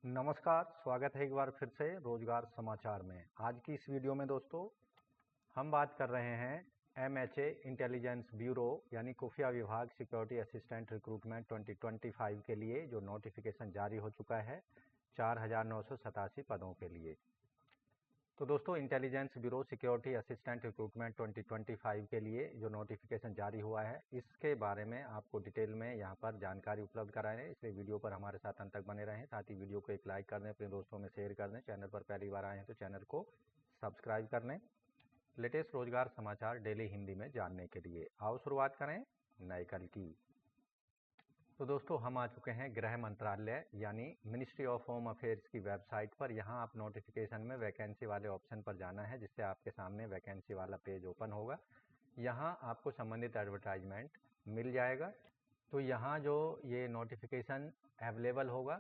नमस्कार, स्वागत है एक बार फिर से रोजगार समाचार में। आज की इस वीडियो में दोस्तों हम बात कर रहे हैं MHA इंटेलिजेंस ब्यूरो यानी खुफिया विभाग सिक्योरिटी असिस्टेंट रिक्रूटमेंट 2025 के लिए जो नोटिफिकेशन जारी हो चुका है 4,987 पदों के लिए। तो दोस्तों intelligence bureau security assistant recruitment 2025 के लिए जो नोटिफिकेशन जारी हुआ है इसके बारे में आपको डिटेल में यहाँ पर जानकारी उपलब्ध कराए हैं, इसलिए वीडियो पर हमारे साथ अंत तक बने रहें। साथ ही वीडियो को एक लाइक कर दें, अपने दोस्तों में शेयर कर दें। चैनल पर पहली बार आए हैं तो चैनल को सब्सक्राइब कर लें लेटेस्ट रोजगार समाचार डेली हिंदी में जानने के लिए। आओ शुरुआत करें नए कल की। तो दोस्तों हम आ चुके हैं गृह मंत्रालय यानी मिनिस्ट्री ऑफ होम अफेयर्स की वेबसाइट पर। यहाँ आप नोटिफिकेशन में वैकेंसी वाले ऑप्शन पर जाना है, जिससे आपके सामने वैकेंसी वाला पेज ओपन होगा। यहाँ आपको संबंधित एडवर्टाइजमेंट मिल जाएगा। तो यहाँ जो ये नोटिफिकेशन अवेलेबल होगा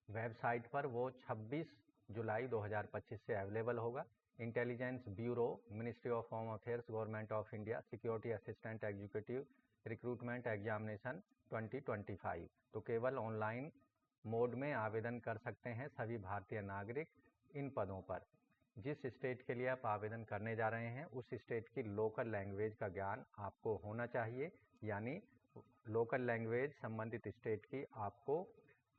वेबसाइट पर वो 26 जुलाई 2025 से अवेलेबल होगा। Intelligence bureau ministry of home affairs government of India security assistant executive recruitment examination 2025। तो केवल ऑनलाइन मोड में आवेदन कर सकते हैं सभी भारतीय नागरिक इन पदों पर। जिस स्टेट के लिए आप आवेदन करने जा रहे हैं उस स्टेट की लोकल लैंग्वेज का ज्ञान आपको होना चाहिए, यानी लोकल लैंग्वेज संबंधित स्टेट की आपको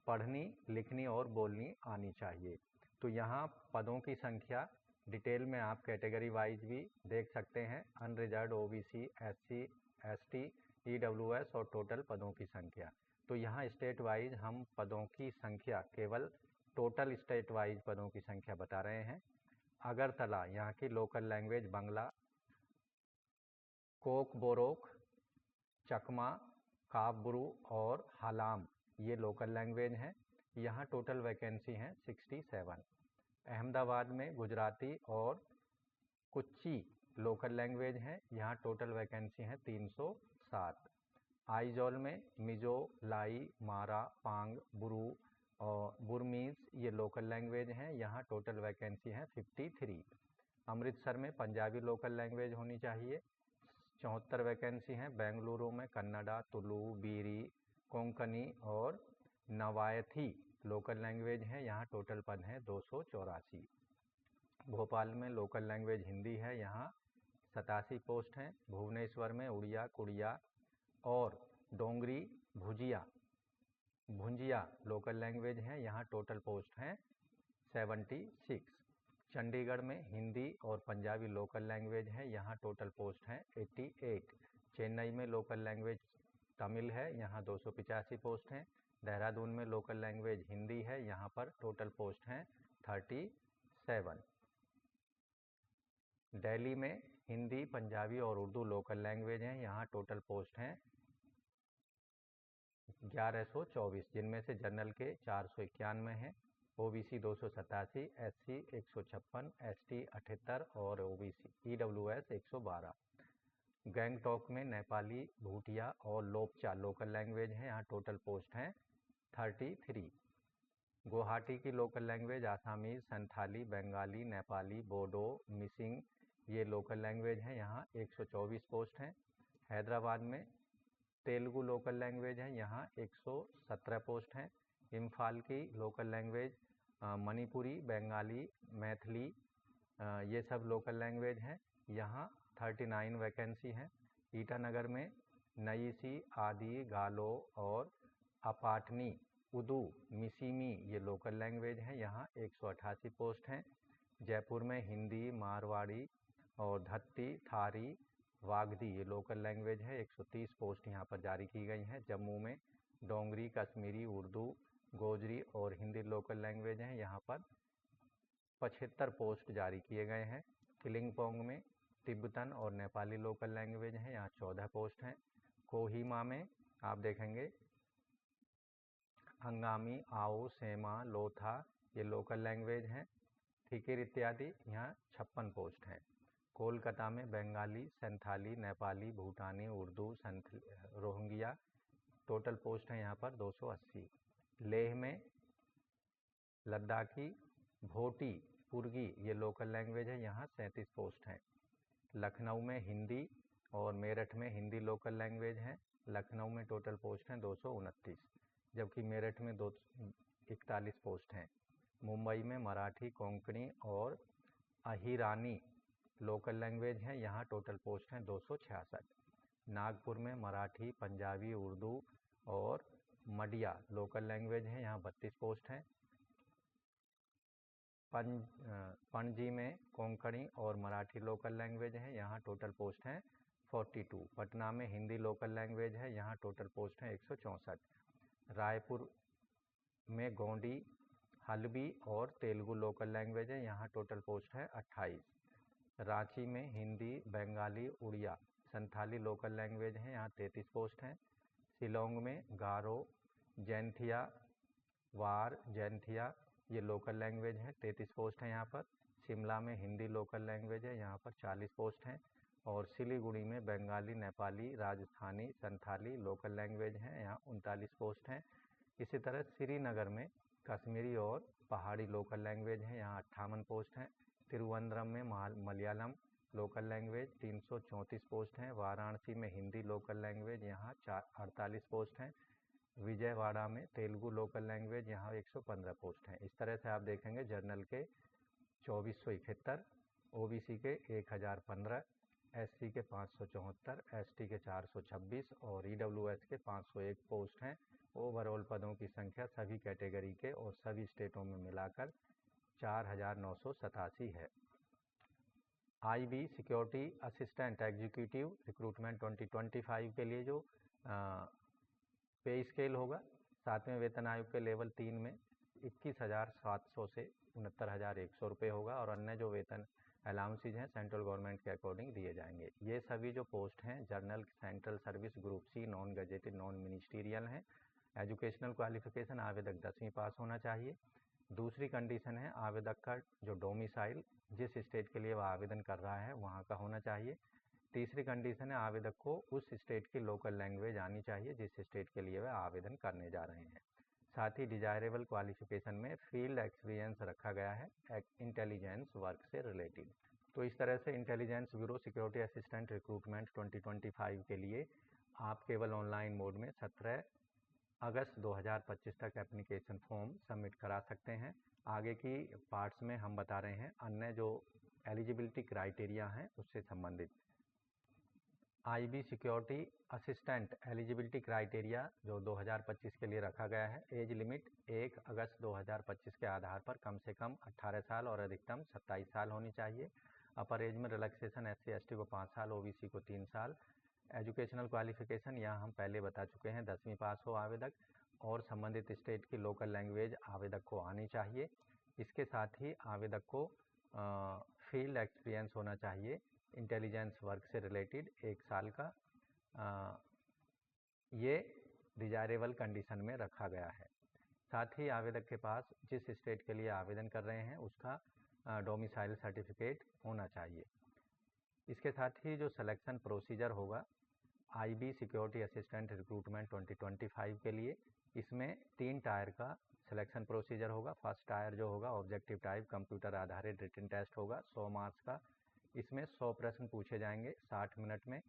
पढ़नी, लिखनी और बोलनी आनी चाहिए। तो यहाँ पदों की संख्या डिटेल में आप कैटेगरी वाइज भी देख सकते हैं, unreserved, OBC, SC, ST, EWS और टोटल पदों की संख्या। तो यहाँ स्टेट वाइज हम पदों की संख्या केवल टोटल स्टेट वाइज पदों की संख्या बता रहे हैं। अगरतला यहाँ की local language Bangla, Kokborok, Chakma, Kaubru और हालाम ये लोकल लैंग्वेज हैं। यहाँ टोटल वैकेंसी हैं 67। अहमदाबाद में गुजराती और कुच्ची लोकल लैंग्वेज हैं, यहाँ टोटल वैकेंसी हैं 307। आइजॉल में मिजो, लाई, मारा, पांग, बुरू और बुरमीज ये लोकल लैंग्वेज हैं, यहाँ टोटल वैकेंसी हैं 53। अमृतसर में पंजाबी लोकल लैंग्वेज होनी चाहिए, 74 वैकेंसी हैं। बेंगलुरु में कन्नड़ा, तुलु, बीरी, कोंकणी और नवायथी लोकल लैंग्वेज हैं, यहाँ टोटल पद हैं 284। भोपाल में लोकल लैंग्वेज हिंदी है, यहाँ 87 पोस्ट हैं। भुवनेश्वर में उड़िया, कुड़िया और डोंगरी भुंजिया लोकल लैंग्वेज हैं, यहाँ टोटल पोस्ट हैं 76। चंडीगढ़ में हिंदी और पंजाबी लोकल लैंग्वेज है, यहाँ टोटल पोस्ट हैं 88। चेन्नई में लोकल लैंग्वेज तमिल है, यहाँ 285 पोस्ट हैं। देहरादून में लोकल लैंग्वेज हिंदी है, यहाँ पर टोटल पोस्ट हैं 37। दिल्ली में हिंदी, पंजाबी और उर्दू लोकल लैंग्वेज हैं, यहाँ टोटल पोस्ट हैं 1124, जिनमें से जनरल के 491 हैं, OBC 287, SC 156, ST 78 और EWS 112। गैंगटॉक में नेपाली, भूटिया और लोपचा लोकल लैंग्वेज हैं, यहाँ टोटल पोस्ट हैं 33। गुवाहाटी की local language Assamese, Santhali, Bengali, Nepali, Bodo, missing ये लोकल लैंग्वेज हैं, यहाँ 124 पोस्ट हैं। हैदराबाद में तेलुगु लोकल लैंग्वेज है, यहाँ 117 पोस्ट हैं। इम्फाल की लोकल लैंग्वेज मणिपुरी, बंगाली, मैथिली ये सब लोकल लैंग्वेज हैं, यहाँ 39 वैकेंसी हैं। ईटानगर में नईसी, आदि, गालो और अपाटनी, उदू, मिसिमी ये लोकल लैंग्वेज हैं, यहाँ 188 पोस्ट हैं। जयपुर में हिंदी, मारवाड़ी और धत्ती, थारी, वागदी ये लोकल लैंग्वेज है, 130 पोस्ट यहाँ पर जारी की गई हैं। जम्मू में डोंगरी, कश्मीरी, उर्दू, गोजरी और हिंदी लोकल लैंग्वेज हैं, यहाँ पर 75 पोस्ट जारी किए गए हैं। किलिंगपोंग में तिब्बतन और नेपाली लोकल लैंग्वेज हैं, यहाँ 14 पोस्ट हैं। कोहिमा में आप देखेंगे अंगामी, आओ, सेमा, लोथा ये लोकल लैंग्वेज हैं। थिकिर इत्यादि यहाँ 56 पोस्ट हैं। कोलकाता में Bengali, Santhali, Nepali, Bhutani, Urdu, Rohingya total post हैं यहाँ पर 280। लेह में लद्दाखी, भोटी, पुर्गी ये लोकल लैंग्वेज है, यहाँ 37 पोस्ट हैं। लखनऊ में हिंदी और मेरठ में हिंदी लोकल लैंग्वेज है, लखनऊ में टोटल पोस्ट हैं 229, जबकि मेरठ में 41 पोस्ट हैं। मुंबई में मराठी, कोंकणी और अहिरानी लोकल लैंग्वेज हैं, यहाँ टोटल पोस्ट हैं 266। नागपुर में मराठी, पंजाबी, उर्दू और मडिया लोकल लैंग्वेज हैं, यहाँ 32 पोस्ट हैं। पणजी में कोंकणी और मराठी लोकल लैंग्वेज है, यहाँ टोटल पोस्ट हैं 42। पटना में हिंदी लोकल लैंग्वेज है, यहाँ टोटल पोस्ट हैं 164। रायपुर में गोंडी, हल्बी और तेलुगु लोकल लैंग्वेज है, यहाँ टोटल पोस्ट है 28। रांची में हिंदी, बंगाली, उड़िया, संथाली लोकल लैंग्वेज है, यहाँ 33 पोस्ट हैं। शिलोंग में गारो, जैंथिया, वार, जैंथिया ये लोकल लैंग्वेज है, 33 पोस्ट हैं यहाँ पर। शिमला में हिंदी लोकल लैंग्वेज है, यहाँ पर 40 पोस्ट हैं। और सिलीगुड़ी में बंगाली, नेपाली, राजस्थानी, संथाली लोकल लैंग्वेज हैं, यहाँ 39 पोस्ट हैं। इसी तरह श्रीनगर में कश्मीरी और पहाड़ी लोकल लैंग्वेज हैं, यहाँ 58 पोस्ट हैं। तिरुवनंतपुरम में मलयालम लोकल लैंग्वेज 334 पोस्ट हैं। वाराणसी में हिंदी लोकल लैंग्वेज यहाँ 48 पोस्ट हैं। विजयवाड़ा में तेलुगु लोकल लैंग्वेज यहाँ 115 पोस्ट हैं। इस तरह से आप देखेंगे जनरल के 2471, ओबीसी के 1015, एससी के 574, एसटी के 426 और ईडब्ल्यूएस के 501 पोस्ट हैं। ओवरऑल पदों की संख्या सभी कैटेगरी के और सभी स्टेटों में मिलाकर 4987 है। IB security assistant executive recruitment 2025 के लिए जो पे स्केल होगा 7वें वेतन आयोग के लेवल 3 में 21,700 से 69,100 रुपये होगा और अन्य जो वेतन अलाउंसेज हैं सेंट्रल गवर्नमेंट के अकॉर्डिंग दिए जाएंगे। ये सभी जो पोस्ट हैं general central service group C, non gazetted, non ministerial हैं। एजुकेशनल क्वालिफिकेशन आवेदक 10वीं पास होना चाहिए। दूसरी कंडीशन है आवेदक का जो डोमिसाइल जिस स्टेट के लिए वह आवेदन कर रहा है वहाँ का होना चाहिए। तीसरी कंडीशन है आवेदक को उस स्टेट की लोकल लैंग्वेज आनी चाहिए जिस स्टेट के लिए वह आवेदन करने जा रहे हैं। साथ ही डिजायरेबल क्वालिफिकेशन में फील्ड एक्सपीरियंस रखा गया है इंटेलिजेंस वर्क से रिलेटेड। तो इस तरह से intelligence bureau security assistant recruitment 2025 के लिए आप केवल ऑनलाइन मोड में 17 अगस्त 2025 तक एप्लीकेशन फॉर्म सबमिट करा सकते हैं। आगे की पार्ट्स में हम बता रहे हैं अन्य जो एलिजिबिलिटी क्राइटेरिया हैं उससे संबंधित। IB security assistant eligibility criteria जो 2025 के लिए रखा गया है। एज लिमिट 1 अगस्त 2025 के आधार पर कम से कम 18 साल और अधिकतम 27 साल होनी चाहिए। अपर एज में रिलैक्सेशन SC ST को 5 साल, OBC को 3 साल। एजुकेशनल क्वालिफिकेशन यहाँ हम पहले बता चुके हैं 10वीं पास हो आवेदक और संबंधित स्टेट की लोकल लैंग्वेज आवेदक को आनी चाहिए। इसके साथ ही आवेदक को फील्ड एक्सपीरियंस होना चाहिए इंटेलिजेंस वर्क से रिलेटेड 1 साल का। ये डिजायरेबल कंडीशन में रखा गया है। साथ ही आवेदक के पास जिस स्टेट के लिए आवेदन कर रहे हैं उसका डोमिसाइल सर्टिफिकेट होना चाहिए। इसके साथ ही जो सिलेक्शन प्रोसीजर होगा आईबी सिक्योरिटी असिस्टेंट रिक्रूटमेंट 2025 के लिए, इसमें 3 टायर का सिलेक्शन प्रोसीजर होगा। फर्स्ट टायर जो होगा ऑब्जेक्टिव टाइप कंप्यूटर आधारित रिटन टेस्ट होगा 100 मार्क्स का। इसमें 100 प्रश्न पूछे जाएंगे 60 मिनट में,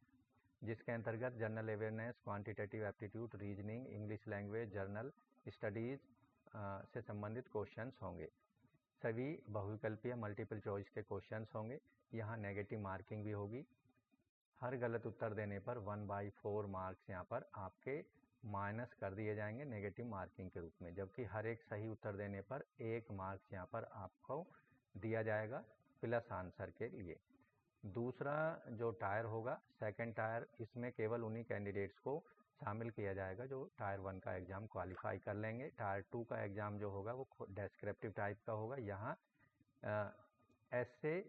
जिसके अंतर्गत general awareness, quantitative aptitude, reasoning, English language, journal studies से संबंधित क्वेश्चंस होंगे। सभी बहुविकल्पीय मल्टीपल चॉइस के क्वेश्चंस होंगे। यहाँ नेगेटिव मार्किंग भी होगी। हर गलत उत्तर देने पर 1/4 मार्क्स यहाँ पर आपके माइनस कर दिए जाएंगे नेगेटिव मार्किंग के रूप में, जबकि हर एक सही उत्तर देने पर 1 मार्क्स यहाँ पर आपको दिया जाएगा प्लस आंसर के लिए। दूसरा जो टायर होगा सेकंड टायर, इसमें केवल उन्हीं कैंडिडेट्स को शामिल किया जाएगा जो टायर 1 का एग्ज़ाम क्वालिफाई कर लेंगे। टायर 2 का एग्ज़ाम जो होगा वो डेस्क्रिप्टिव टाइप का होगा। यहाँ ऐसे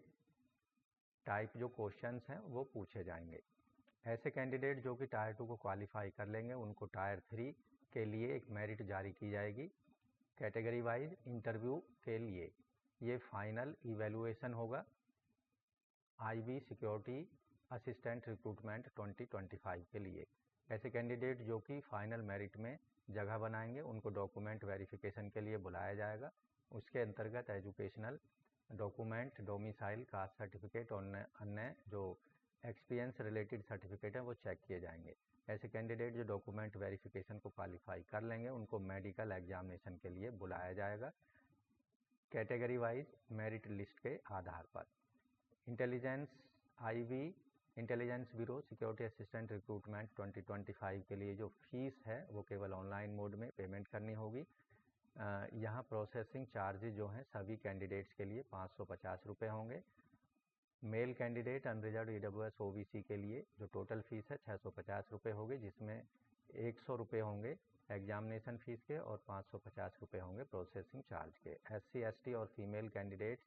टाइप जो क्वेश्चंस हैं वो पूछे जाएंगे। ऐसे कैंडिडेट जो कि टायर 2 को क्वालिफाई कर लेंगे उनको टायर 3 के लिए एक मेरिट जारी की जाएगी कैटेगरी वाइज इंटरव्यू के लिए। ये फाइनल इवैल्यूएशन होगा आईबी सिक्योरिटी असिस्टेंट रिक्रूटमेंट 2025 के लिए। ऐसे कैंडिडेट जो कि फाइनल मेरिट में जगह बनाएंगे उनको डॉक्यूमेंट वेरिफिकेशन के लिए बुलाया जाएगा। उसके अंतर्गत educational document, domicile, caste certificate और अन्य जो एक्सपीरियंस रिलेटेड सर्टिफिकेट हैं वो चेक किए जाएंगे। ऐसे कैंडिडेट जो डॉक्यूमेंट वेरिफिकेशन को क्वालिफाई कर लेंगे उनको मेडिकल एग्जामिनेशन के लिए बुलाया जाएगा, कैटेगरी वाइज मेरिट लिस्ट के आधार पर। Intelligence IV intelligence bureau security assistant recruitment 2025 के लिए जो फीस है वो केवल ऑनलाइन मोड में पेमेंट करनी होगी। यहाँ प्रोसेसिंग चार्जेज जो हैं सभी कैंडिडेट्स के लिए 550 रुपये होंगे। Male candidate unreserved EWS OBC के लिए जो टोटल फीस है 650 रुपये होगी, जिसमें 100 रुपये होंगे एग्जामिनेशन फ़ीस के और 550 रुपये होंगे प्रोसेसिंग चार्ज के। SC ST और फीमेल कैंडिडेट्स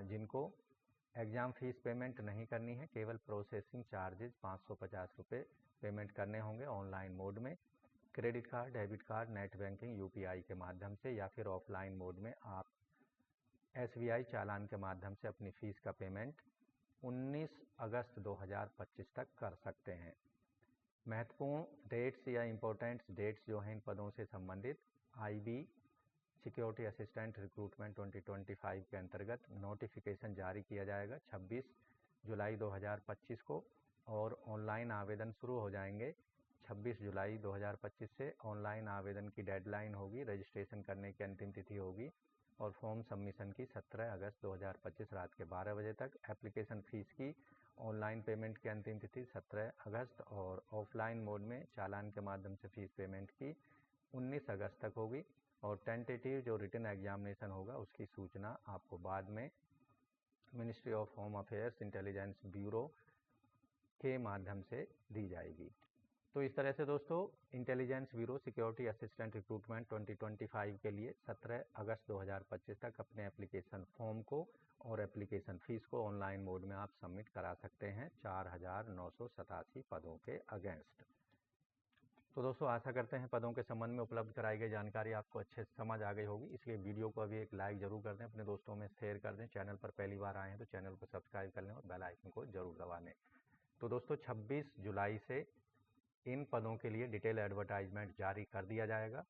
जिनको एग्ज़ाम फ़ीस पेमेंट नहीं करनी है, केवल प्रोसेसिंग चार्जेस 550 रुपये पेमेंट करने होंगे ऑनलाइन मोड में। Credit card, debit card, net banking, UPI के माध्यम से या फिर ऑफलाइन मोड में आप SBI चालान के माध्यम से अपनी फ़ीस का पेमेंट 19 अगस्त 2025 तक कर सकते हैं। महत्वपूर्ण डेट्स या इम्पोर्टेंट्स डेट्स जो हैं इन पदों से संबंधित, IB सिक्योरिटी असिस्टेंट रिक्रूटमेंट 2025 के अंतर्गत नोटिफिकेशन जारी किया जाएगा 26 जुलाई 2025 को और ऑनलाइन आवेदन शुरू हो जाएंगे 26 जुलाई 2025 से। ऑनलाइन आवेदन की डेडलाइन होगी, रजिस्ट्रेशन करने की अंतिम तिथि होगी और फॉर्म सबमिशन की 17 अगस्त 2025 रात के 12 बजे तक। एप्लीकेशन फ़ीस की ऑनलाइन पेमेंट की अंतिम तिथि 17 अगस्त और ऑफलाइन मोड में चालान के माध्यम से फ़ीस पेमेंट की 19 अगस्त तक होगी। और टेंटेटिव जो रिटन एग्जामिनेशन होगा उसकी सूचना आपको बाद में ministry of home affairs intelligence bureau के माध्यम से दी जाएगी। तो इस तरह से दोस्तों intelligence bureau security assistant recruitment 2025 के लिए 17 अगस्त 2025 तक अपने एप्लीकेशन फॉर्म को और एप्लीकेशन फ़ीस को ऑनलाइन मोड में आप सबमिट करा सकते हैं 4987 पदों के अगेंस्ट। तो दोस्तों आशा करते हैं पदों के संबंध में उपलब्ध कराई गई जानकारी आपको अच्छे से समझ आ गई होगी, इसलिए वीडियो को अभी एक लाइक ज़रूर कर दें, अपने दोस्तों में शेयर कर दें। चैनल पर पहली बार आए हैं तो चैनल को सब्सक्राइब कर लें और बेल आइकन को ज़रूर दबा लें। तो दोस्तों 26 जुलाई से इन पदों के लिए डिटेल एडवर्टाइजमेंट जारी कर दिया जाएगा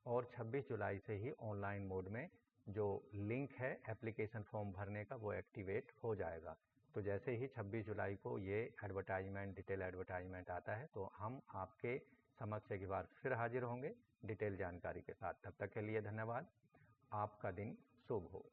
और 26 जुलाई से ही ऑनलाइन मोड में जो लिंक है एप्लीकेशन फॉर्म भरने का वो एक्टिवेट हो जाएगा। तो जैसे ही 26 जुलाई को ये एडवर्टाइजमेंट डिटेल एडवर्टाइजमेंट आता है तो हम आपके समक्ष एक बार फिर हाजिर होंगे डिटेल जानकारी के साथ। तब तक के लिए धन्यवाद। आपका दिन शुभ हो।